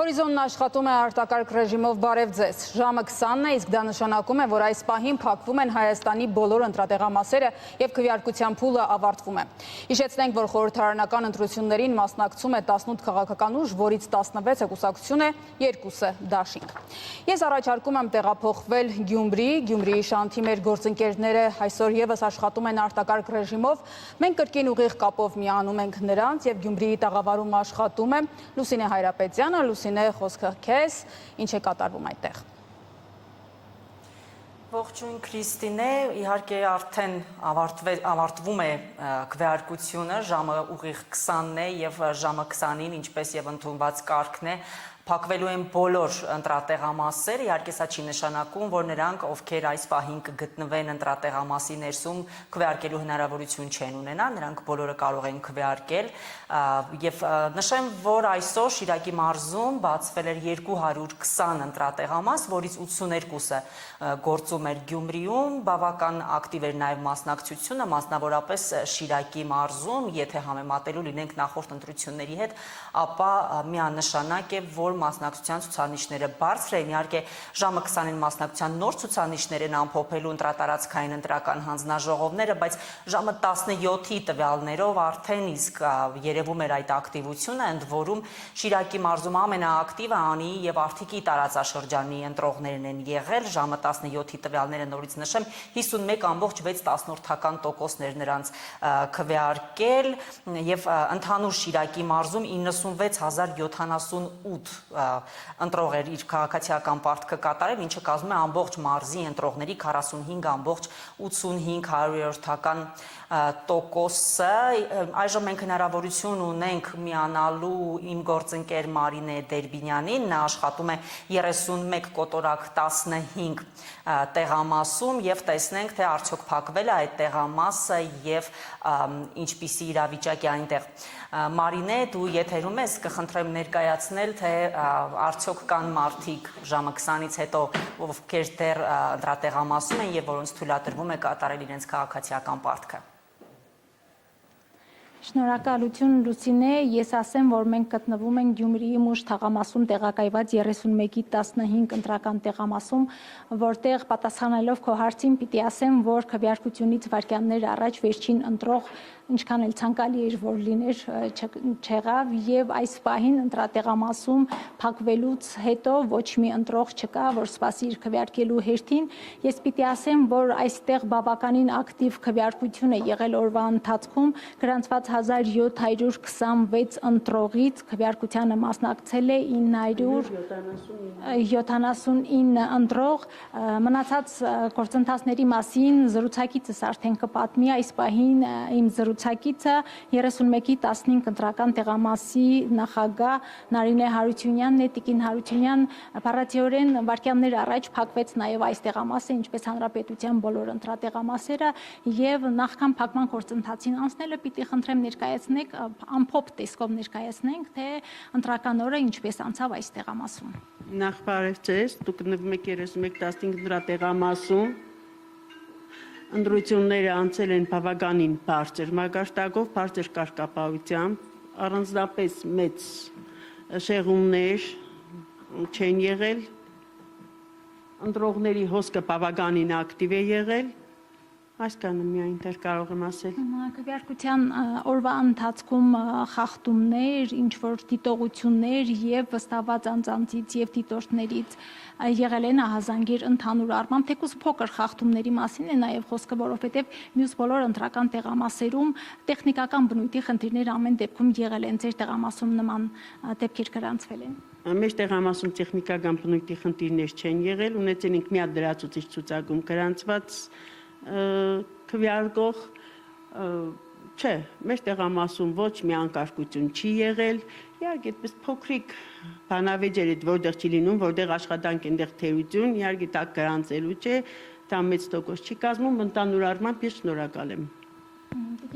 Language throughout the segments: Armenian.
Հորիզոնն աշխատում է արտակարգ ռեժիմով բարև ձեզ։ Ժամը 20-ն է, իսկ դա նշանակում է, որ այս պահին փակվում են Հայաստանի բոլոր ընտրատեղամասերը եւ քվեարկության փուլը ավարտվում է։ Հիշեցնենք, որ խորհրդարանական ընտրություններին մասնակցում է 18 քաղաքական ուժ, որից 16-ը կուսակցություն է, 2-ը դաշինք։ Ես առաջարկում եմ տեղափոխվել Գյումրիի շանթի մեր գործընկերները այսօր եւս աշխատում են արտակարգ ռեժիմով։ Մենք կրկին ուղիղ կապով միանում ենք նրանց եւ Գյումրիի տաղավարում աշխատում է Լուսինե Հայրապետյանը, Լուսինե, խոսքը քեզ, ինչ է կատարվում այդտեղ։ Ողջույն Քրիստինե, իհարկե արդեն ավարտվում է քվեարկությունը, ժամը ուղիղ 20-ն է եւ ժամը 20-ին, ինչպես եւ ընդունված կարգն է, փակվելու են բոլոր ընտրատեղամասեր, իհարկե սա չի նշանակում, որ նրանք, ովքեր այս պահին կգտնվեն ընտրատեղամասի ներսում, քվեարկելու հնարավորություն չեն ունենա, նրանք բոլորը կարող են քվեարկել եւ նշեմ, որ այսօր Շիրակի մարզում բացվել էր 220 ընտրատեղամաս, որից 82-ը գործում էր Գյումրիում, բավական ակտիվ էր նաեւ մասնակցությունը, մասնավորապես Շիրակի մարզում, եթե համեմատելու լինենք նախորդ ընտրությունների հետ, ապա միանշանակ է, որ մասնակցության ցուցանիշները բարձր են, իհարկե ժամը 20-ին մասնակցության նոր ցուցանիշներ են ամփոփելու ընտրատարածքային ընտրական հանձնաժողովները, բայց ժամը 17-ի տվյալներով արդեն իսկ երևում էր այդ ակտիվությունը, ընդ որում Շիրակի մարզում ամենաակտիվը Անի եւ Արթիկի տարածաշրջանի ընտրողներն են եղել, ժամը 17-ի տվյալները նորից նշեմ 51.6% նրանց քվեարկել եւ ընդհանուր Շիրակի մարզում 96,078 ընտրող էր իր քաղաքացիական պարտքը կատարել, ինչը կազմում է ամբողջ մարզի ընտրողների 45.85%-ը։ Այժմ մենք հնարավորություն ունենք միանալու իմ գործընկեր Մարինե Դերբինյանին, նա աշխատում է 31 կոտորակ 15 տեղամասում եւ տեսնենք, թե արդյոք փակվել է այդ տեղամասը եւ ինչպիսի իրավիճակ է այնտեղ։ Մարինե, դու եթերում ես, կխնդրեմ ներկայացնել, թե արդյոք կան մարդիկ ժամը 20-ից հետո, ովքեր դեռ ընտրատեղամասում են եւ որոնց թույլատրվում է կատարել իրենց քաղաքացիական պարտքը։ Շնորհակալություն Լուսինե, ես ասեմ, որ մենք գտնվում ենք Գյումրիի մուժ թաղամասում տեղակայված 31-15 ընտրական տեղամասում, որտեղ պատասխանելով քո հարցին պիտի ասեմ, որ քվեարկությունից վայրկյաններ առաջ վերջին ընտրող ինչքան էլ ցանկալի էր որ լիներ չեղավ եւ այս պահին ընտրատեղամասում փակվելուց հետո ոչ մի ընտրող չկա, որ սպասի իր քվեարկելու հերթին։ Ես պիտի ասեմ, որ այստեղ բավականին ակտիվ քվեարկություն է եղել օրվա ընթացքում, գրանցված 1726 ընտրողից քվեարկությանը մասնակցել է 979 ընտրող, մնացած գործընթացների մասին զրուցակիցս արդեն կպատմի, այս պահին իմ զրուցակիցը 31-15 ընտրական տեղամասի նախագահ Նարինե Հարությունյանն է, Տիկին Հարությունյան, բառացիորեն վայրկյաններ առաջ փակվեց նաև այս տեղամասը, ինչպես հանրապետության բոլոր ընտրատեղամասերը եւ նախքան փակման գործընթացին անցնելը պիտի խնդրեմ ներկայացնեք, ամփոփ տեսքով ներկայացնենք, թե ընտրական օրը ինչպես անցավ այս տեղամասում։ Նախ բարև ձեզ, դուք գտնվում եք 31-15 ընտրատեղամասում։ Ընտրությունները անցել են բավականին բարձր մակարդակով, բարձր կարգապահությամբ, առանձնապես մեծ շեղումներ չեն եղել, ընտրողների հոսքը բավականին ակտիվ է եղել, այսքանը միայն դեռ կարող եմ ասել։ Քվեարկության օրվա ընթացքում խախտումներ, ինչ-որ դիտողություններ եւ վստահված անձանցից եւ դիտորդներից եղել են ահազանգիր ընդհանուր առմամբ, թեկուզ փոքր խախտումների մասին է նաեւ խոսքը, որովհետեւ մյուս բոլոր ընտրական տեղամասերում տեխնիկական բնույթի խնդիրներ ամեն դեպքում եղել են, ձեր տեղամասում նման դեպքեր գրանցվել են։ Մեր տեղամասում տեխնիկական բնույթի խնդիրներ չեն եղել, ունեցել ենք մի հատ դրացուցիչ ցուցակում գրանցված քվեարկող, չէ, մեր տեղամասում ոչ մի անկարգություն չի եղել, իհարկե այդպես փոքրիկ բանավեճեր է, որտեղ չի լինում, որտեղ աշխատանք այնտեղ թերություն, իհարկե դա գրանցելու չէ, դա մեծ տոկոս չի կազմում, ընդհանուր առմամբ ես շնորհակալ եմ։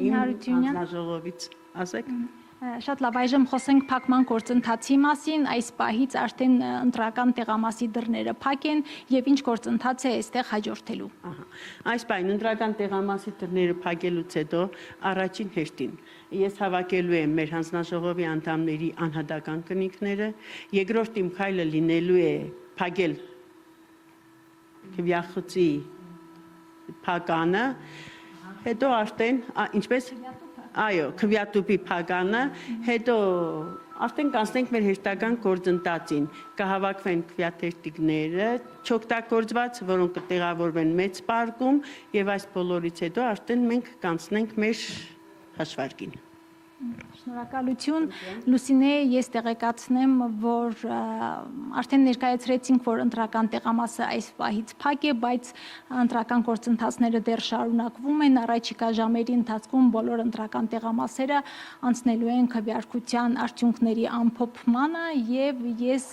Իմ հանձնաժողովից, ասեք։ Շատ լավ, այժմ խոսենք փակման գործընթացի մասին, այս պահից արդեն ընտրական տեղամասի դռները փակ են եւ ինչ գործընթաց է այստեղ հաջորդելու։ Այս պահին ընտրական տեղամասի դռները փակելուց հետո առաջին հերթին ես հավաքելու եմ մեր հանձնաժողովի անդամների անհատական կնիքները, երկրորդ իմ քայլը լինելու է փակել քվեախցի փականը, հետո արդեն ինչպես Այո, քվեատուփի փականը, հետո արդեն կանցնենք մեր հերթական գործընթացին, կհավաքվեն քվեաթերթիկները, չօգտագործված, որոնք կտեղավորվեն մեծ պարկում եւ այս բոլորից հետո արդեն մենք կանցնենք մեր հաշվարկին։ Շնորհակալություն, Լուսինե, ես տեղեկացնեմ, որ արդեն ներկայացրեցինք, որ ընտրական տեղամասը այս պահից փակ է, բայց ընտրական գործընթացները դեռ շարունակվում են, առաջիկա ժամերի ընթացքում բոլոր ընտրական տեղամասերը անցնելու են քվեարկության արդյունքների ամփոփմանը եւ ես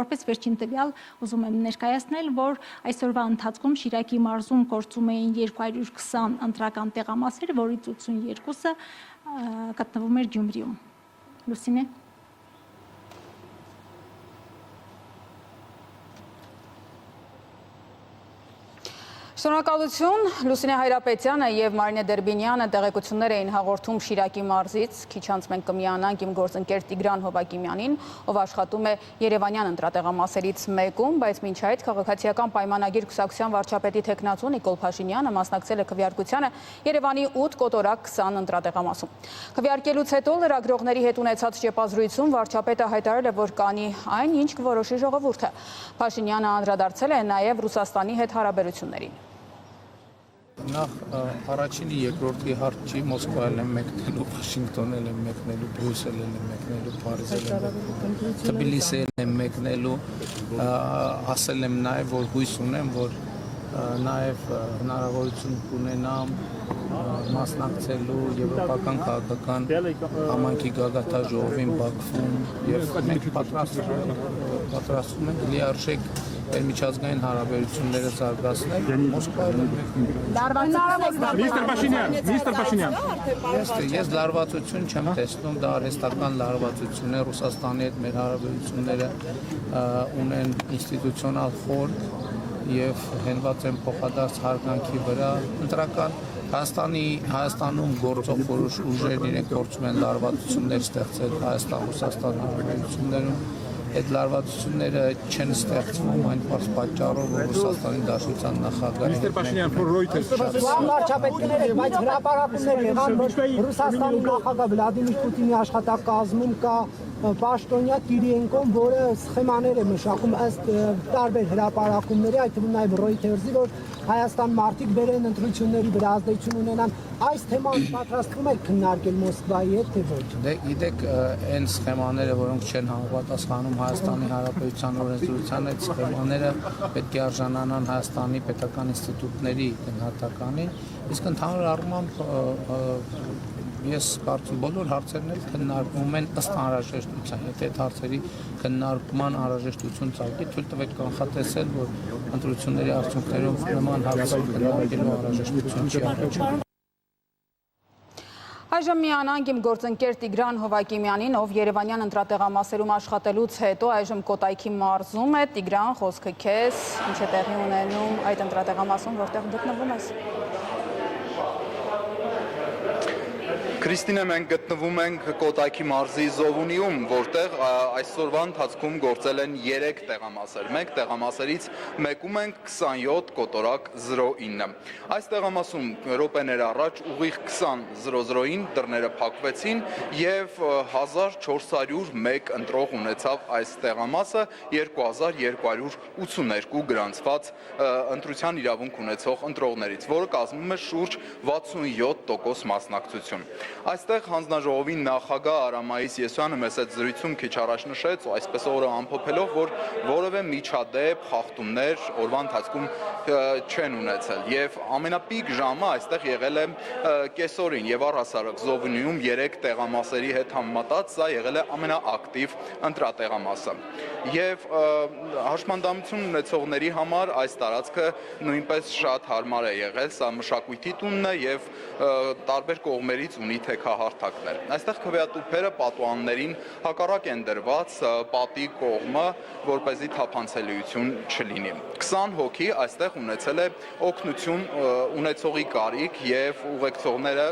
որպես վերջին տվյալ ուզում եմ ներկայացնել, որ այսօրվա ընթացքում Շիրակի մարզում գործում էին 220 ընտրական տեղամասեր, որից 82-ը գտնվում էր Գյումրիում։ Լուսինե։ Շնորհակալություն Լուսինե Հայրապետյանը եւ Մարինե Դերբինյանը տեղեկություններ էին հաղորդում Շիրակի մարզից, քիչ անց մենք կմիանանք իմ գործընկեր Տիգրան Հովակիմյանին, ով աշխատում է Երևանյան ընտրատեղամասերից մեկում, բայց մինչ այդ քաղաքացիական պայմանագիր կուսակցության վարչապետի թեկնածու Նիկոլ Փաշինյանը մասնակցել է քվեարկությանը Երևանի 8 կոտորակ 20 ընտրատեղամասում։ Քվեարկելուց հետո լրագրողների հետ ունեցած շփազրույցում վարչապետը հայտարարել է, որ կանի այն, ինչ կորոշի ժողովուրդը։ Փաշինյանը անդրադարձել է նաեւ Ռուսաստանի հետ հարաբերություններին։ Նախ առաջինի երկրորդի հարց չի, Մոսկվայել եմ մեկնելու, Վաշինգտոնել եմ մեկնելու, Բրյուսել եմ մեկնելու, Փարիզել եմ մեկնելու, Թբիլիսիել եմ մեկնելու, ասել եմ նաև, որ հույս ունեմ, որ նաև հնարավորություն կունենամ մասնակցելու եվրոպական քաղաքական համայնքի գագաթաժողովին Բաքվում եւ մենք պատրաստվում ենք լիարժեք միջազգային հարաբերությունները զարգացնել Մոսկվայում։ Միստր Փաշինյան։ Ես լարվածություն չեմ տեսնում, դա արհեստական լարվածություն է, Ռուսաստանի հետ մեր հարաբերությունները ունեն ինստիտուցիոնալ խորք եւ հենված են փոխադարձ հարգանքի վրա, ընտրական Հայաստանում գործող որոշ ուժեր իրենք գործում են լարվածություններ ստեղծել Հայաստան-Ռուսաստան հարաբերություններում, այդ լարվածությունները չեն ստեղծվում այն պատճառով, որ Ռուսաստանի Դաշնության նախագահը Միստր Փաշինյան, for Reuters։ Վարչապետներ են, բայց հրապարակումներ եղան, որ Ռուսաստանի նախագահ Վլադիմիր Պուտինի աշխատակազմում կա Պաշտոնյա Կիրիենկոն, որը սխեմաներ է մշակում ըստ տարբեր հրապարակումների, այդ թվում նաև Reuters-ի, որ Հայաստան մարդիկ բերեն ընտրությունների վրա ազդեցություն ունենան, այս թեման պատրաստվում եք քննարկել Մոսկվայի հետ, թե ոչ։ Դե գիտեք, այն սխեմաները, որոնք չեն համապատասխանում Հայաստանի Հանրապետության օրենսդրության, այդ սխեմաները պետք է արժանանան Հայաստանի պետական ինստիտուտների գնահատականին, իսկ ընդհանուր առմամբ ես կարծում բոլոր հարցերն էլ քննարկվում են ըստ անհրաժեշտության, եթե այդ հարցերի քննարկման անհրաժեշտություն ծագի, թույլ տվեք կանխատեսել, որ ընտրությունների արդյունքներով նման հարցեր քննարկելու անհրաժեշտություն չի առաջանում։ Այժմ միանանք իմ գործընկեր Տիգրան Հովակիմյանին, ով Երևանյան ընտրատեղամասերում աշխատելուց հետո այժմ Կոտայքի մարզում է։ Տիգրան, խոսքը քեզ, ինչ է տեղի ունենում այդ ընտրատեղամասում, որտեղ գտնվում ես։ Քրիստինե, մենք գտնվում ենք Կոտայքի մարզի Զովունիում, որտեղ այսօրվա ընթացքում գործել են 3 տեղամասեր։ Մենք տեղամասերից մեկում ենք 27 կոտորակ 09։ Այս տեղամասում րոպեներ առաջ ուղիղ 20:00-ին դռները փակվեցին եւ 1401 ընտրող ունեցավ այս տեղամասը 2282 գրանցված ընտրության իրավունք ունեցող ընտրողներից, որը կազմում է շուրջ 67% մասնակցություն։ Այստեղ հանձնաժողովի նախագահ Արամայիս Եսյանը մեզ այդ զրույցում քիչ առաջ նշեց, այսպես օրը ամփոփելով, որ որևէ միջադեպ խախտումներ օրվա ընթացքում չեն ունեցել եւ ամենապիկ ժամը այստեղ եղել է կեսօրին եւ առհասարակ Զովունիում 3 տեղամասերի հետ համեմատած սա եղել է ամենաակտիվ ընտրատեղամասը։ եւ հաշմանդամություն ունեցողների համար այս տարածքը նույնպես շատ հարմար է եղել, սա մշակույթի տունն է եւ տարբեր կողմերից ունի թեքահարթակներ։ Այստեղ քվեատուփերը պատուաններին հակառակ են դրված պատի կողմը, որպեսզի թափանցելիություն չլինի։ 20 հոգի այստեղ ունեցել է օգնություն ունեցողի կարիք եւ ուղեկցողները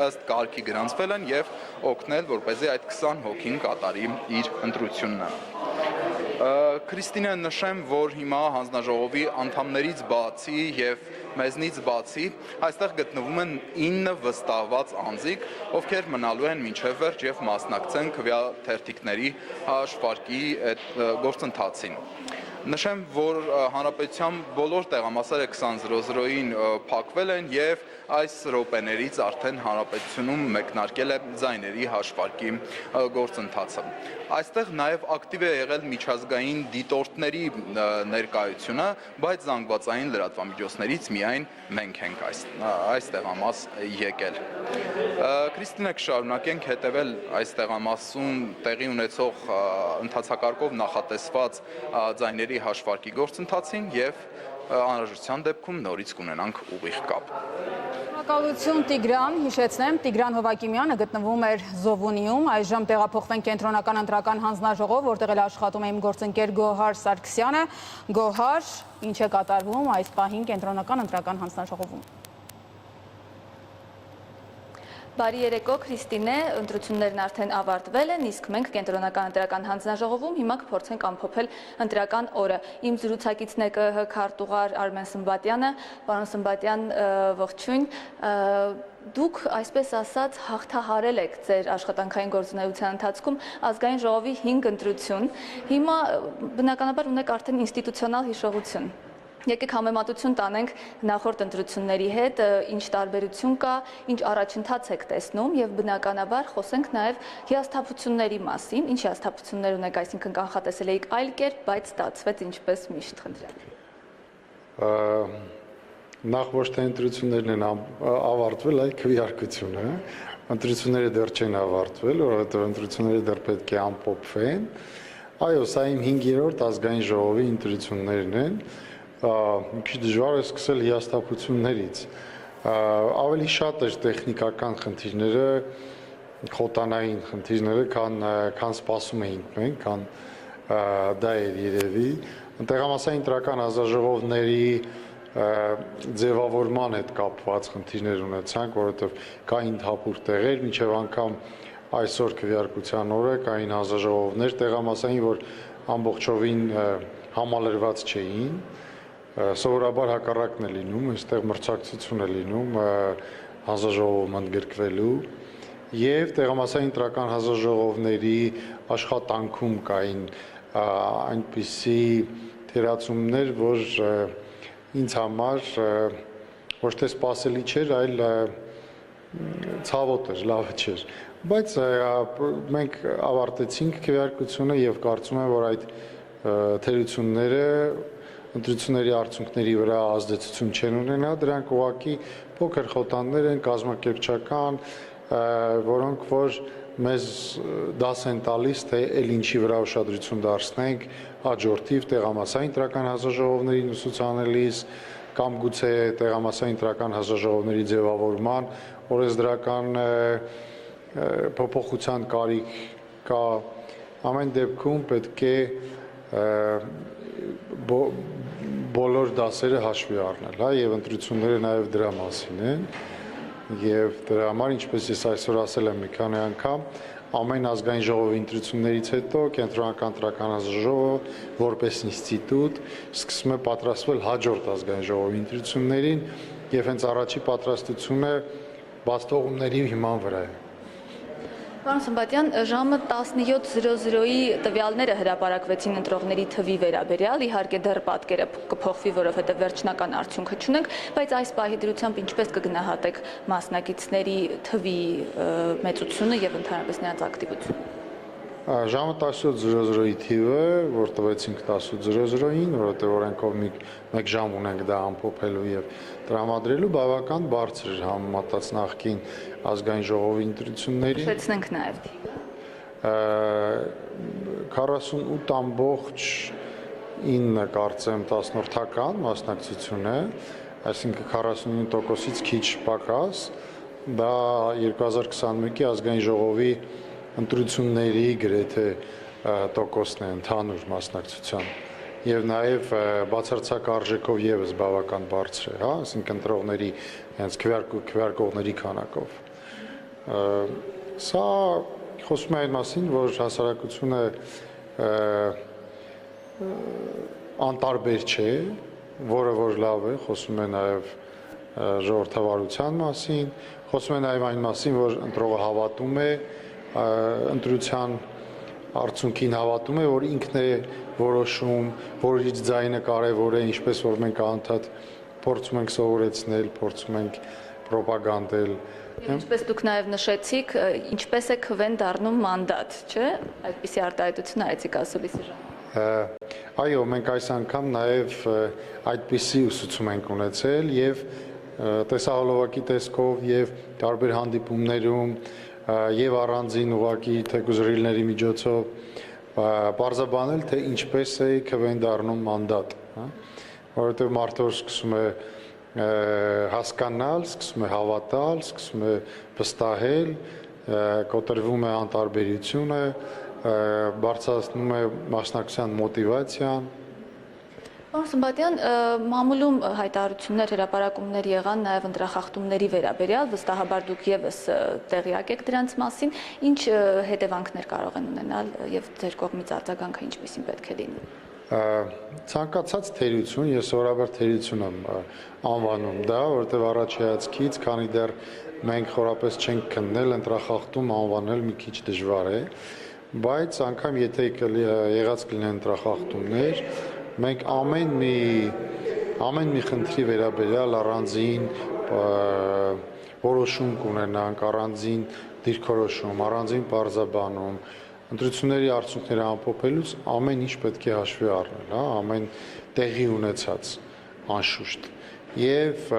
ըստ կարգի գրանցվել են եւ օգնել, որպեսզի այդ 20 հոգին կատարի իր ընտրությունն։ Քրիստինե, նշեմ, որ հիմա հանձնաժողովի անդամներից բացի եւ մեզնից բացի այստեղ գտնվում են 9 վստահված անձիկ, ովքեր մնալու են մինչև վերջ եւ մասնակցեն քվեաթերթիկների հաշվարկի գործընթացին։ Նշեմ, որ հանրապետության բոլոր տեղամասերը 20:00-ին փակվել են եւ այս րոպեներից արդեն հանրապետությունում մեկնարկել է ձայների հաշվարկի գործընթացը։ Այստեղ նաև ակտիվ է եղել միջազգային դիտորդների ներկայությունը, բայց զանգվածային լրատվամիջոցներից միայն մենք ենք այս տեղամաս եկել։ Քրիստինե, կշարունակենք հետևել այս տեղամասում տեղի ունեցող ընթացակարգով նախատեսված ձայների հաշվարկի գործընթացին եւ անհրաժեշտության դեպքում նորից կունենանք ուղիղ կապ։ Շնորհակալություն Տիգրան, հիշեցնեմ, Տիգրան Հովակիմյանը գտնվում էր Զովունիում, այժմ տեղափոխվենք կենտրոնական ընտրական հանձնաժողով, որտեղ էլ աշխատում է իմ գործընկեր Գոհար Սարգսյանը։ Գոհար, ինչ է կատարվում այս պահին կենտրոնական ընտրական հանձնաժողովում։ Բարի երեկո, Քրիստինե, ընտրություններն արդեն ավարտվել են, իսկ մենք կենտրոնական ընտրական հանձնաժողովում հիմա կփորձենք ամփոփել ընտրական օրը։ Իմ զրուցակիցն է ԿԸՀ քարտուղար Արմեն Սմբատյանը, պարոն Սմբատյան, ողջույն։ Դուք, այսպես ասած, հաղթահարել եք ձեր աշխատանքային գործունեության ընթացքում ազգային ժողովի 5 ընտրություն։ Հիմա բնականաբար ունեք արդեն ինստիտուցիոնալ հիշողություն։ Եկեք համեմատություն տանենք նախորդ ընտրությունների հետ, ինչ տարբերություն կա, ինչ առաջընթաց եք տեսնում եւ բնականաբար խոսենք նաեւ հիասթափությունների մասին, ինչ հիասթափություններ ունեք, այսինքն կանխատեսել եք այլ կերպ, բայց ստացվեց ինչպես միշտ, խնդրեմ։ Նախ ոչ թե ընտրություններն են ավարտվել, այլ քվեարկությունը։ Ընտրությունները դեռ չեն ավարտվել, որովհետեւ ընտրությունները դեռ պետք է ամփոփվեն։ Այո, սա իմ 5-րդ ազգային ժողովի ընտրություններն են։ Մի քիչ դժվար է սկսել հիասթափություններից։ Ավելի շատ էր տեխնիկական խնդիրները, խոտանային խնդիրները, քան սպասում էինք մենք, քան դա էր երևի։ Տեղամասային ընտրական հանձնաժողովների ձևավորման հետ կապված խնդիրներ ունեցանք, որովհետև կային թափուր տեղեր, մինչև անգամ այսօր քվեարկության օրը կային հանձնաժողովներ տեղամասային, որ ամբողջովին համալրված չէին։ Սովորաբար հակառակն է լինում, այստեղ մրցակցություն է լինում հանձնաժողովում ընդգրկվելու եւ տեղամասային ընտրական հանձնաժողովների աշխատանքում կային այնպիսի թերացումներ, որ ինձ համար ոչ թե սպասելի չէր, այլ ցավոտ էր, լավ չէր, բայց մենք ավարտեցինք քվեարկությունը եւ կարծում եմ, որ այդ թերությունները ընտրությունների արդյունքների վրա ազդեցություն չեն ունենա, դրանք ուղղակի փոքր խոտաններ են, կազմակերպչական, որոնք որ մեզ դաս են տալիս, թե ել ինչի վրա ուշադրություն դարձնենք հաջորդիվ տեղամասային ընտրական հանձնաժողովներին ուսուցանելիս կամ գուցե տեղամասային ընտրական հանձնաժողովների ձևավորման օրենսդրական փոփոխության կարիք կա, ամեն դեպքում պետք է բոլոր դասերը հաշվի առնել, հա, եւ ընտրությունները նաեւ դրա մասին են, եւ դրա համար, ինչպես ես այսօր ասել եմ մի քանի անգամ, ամեն ազգային ժողովի ընտրություններից հետո կենտրոնական ընտրական հանձնաժողովը որպես ինստիտուտ սկսում է պատրաստվել հաջորդ ազգային ժողովի ընտրություններին եւ հենց առաջի պատրաստությունը բացթողումների հիման վրա է։ Պարոն Սմբատյան, ժամը 17:00-ի տվյալները հրապարակվեցին ընտրողների թվի վերաբերյալ, իհարկե դեռ պատկերը կփոխվի, որովհետև վերջնական արդյունքը չունենք, բայց այս պահի դրությամբ ինչպես կգնահատեք մասնակիցների թվի մեծությունը եւ ընդհանրապես նրանց ակտիվությունը։ Ժամը 17:00-ի թիվը, որ տվեցինք 18:00-ին, որովհետև օրենքով մեկ ժամ ունենք դա ամփոփելու եւ տրամադրելու, բավական բարձր էր համեմատած նախկին ազգային ժողովի ընտրություններին։ Հիշեցնենք նաեւ։ 48.9 կարծեմ 10-րդական մասնակցություն է, այսինքն 49%-ից քիչ պակաս, դա 2021-ի ազգային ժողովի ընտրությունների գրեթե տոկոսն է ընդհանուր մասնակցության եւ նաեւ բացարձակ արժեքով եւս բավական բարձր է, հա, այսինքն ընտրողների հենց քվեարկողների քանակով։ Սա խոսում է այն մասին, որ հասարակությունը անտարբեր չէ, որը որ լավ է, խոսում է նաեւ ժողովրդավարության մասին, խոսում է նաեւ այն մասին, որ ընտրողը հավատում է ընտրության արդյունքին, հավատում է, որ ինքն է որոշում, որից ձայնը կարևոր է, ինչպես որ մենք անդադ փորձում ենք սովորեցնել, փորձում ենք ռոպագանդել։ Ինչպես դուք նաև նշեցիք, ինչպես է քվեն դառնում մանդատ, չէ՞։ Այդպիսի արտահայտություն այցիկ ասուլիսի ժամանակ։ Այո, մենք այս անգամ նաև այդպիսի ուսուցում ենք ունեցել եւ տեսահոլովակի տեսքով եւ տարբեր հանդիպումներում եւ առանձին ուղակի թեկուզ ռիլների միջոցով բարձաբանել, թե ինչպես է քվեն դառնում մանդատ, հա, որովհետեւ մարդը սկսում է հասկանալ, սկսում է հավատալ, սկսում է վստահել, կոտրվում է անտարբերությունը, բարձրացնում է մասնակցության մոտիվացիան։ Պարոն Սմբատյան, մամուլում հայտարարություններ, հրապարակումներ եղան նաև ընտրախախտումների վերաբերյալ, վստահաբար դուք եւս տեղյակ եք դրանց մասին, ինչ հետևանքներ կարող են ունենալ եւ ձեր կողմից արձագանքը ինչպեսին պետք է լինի։ Ցանկացած թերություն, ես սովորաբար թերություն եմ անվանում դա, որովհետև առաջացքից, քանի դեռ մենք խորապես չենք քննել, ընտրախախտում անվանել մի քիչ դժվար է, բայց անգամ եթե եղած կլինեն ընտրախախտումներ, մենք ամեն մի խնդրի վերաբերյալ առանձին որոշում կունենանք, առանձին դիրքորոշում, առանձին պարզաբանում, ընտրությունների արդյունքները ամփոփելուց ամեն ինչ պետք է հաշվի առնել, հա, ամեն տեղի ունեցած անշուշտ։ Եվ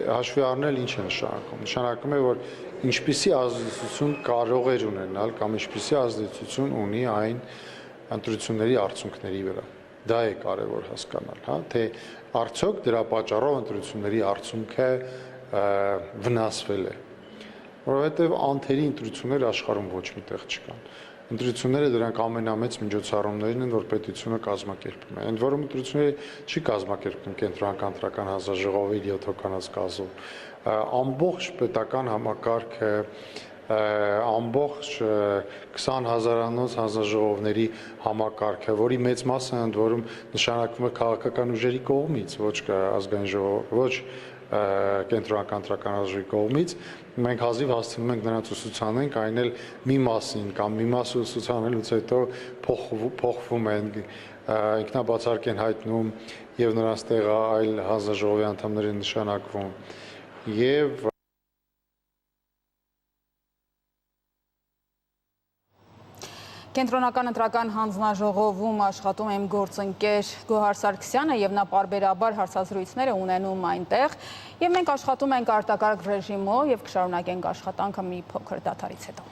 հաշվի առնել ինչ է նշանակում։ Նշանակում է, որ ինչպիսի ազդեցություն կարող էր ունենալ կամ ինչպիսի ազդեցություն ունի այն ընտրությունների արդյունքների վրա։ Դա է կարևոր հասկանալ, հա, թե արդյոք դրա պատճառով ընտրությունների արդյունքը վնասվել է։ Որովհետև անթերի ընտրություններ աշխարհում ոչ մի տեղ չկան։ Ընտրությունները դրանք ամենամեծ միջոցառումներն են, որ պետությունը կազմակերպում է։ Ընդ որում ընտրությունները չի կազմակերպում կենտրոնական ընտրական հանձնաժողովի 7 հոգանոց կազմով։ Ամբողջ պետական համակարգը, ամբողջ 20,000-անոց հանձնաժողովների համակարգը, որի մեծ մասը ընդ որում նշանակվում է քաղաքական ուժերի կողմից, ոչ ազգային ժողով, ոչ կենտրոնական ընտրական հանձնաժողովի կողմից, մենք հազիվ հասցնում ենք նրանց ուսուցանենք, այն էլ մի մասին կամ մի մասը ուսուցանելուց հետո փոխվում են, ինքնաբացարկ են հայտնում եւ նրանց տեղը այլ հանձնաժողովի անդամներ են նշանակվում եւ Կենտրոնական ընտրական հանձնաժողովում աշխատում եմ գործընկեր Գոհար Սարգսյանը եւ նա պարբերաբար հարցազրույցներ է ունենում այնտեղ եւ մենք աշխատում ենք արտակարգ ռեժիմով եւ կշարունակենք աշխատանքը մի փոքր դադարից հետո։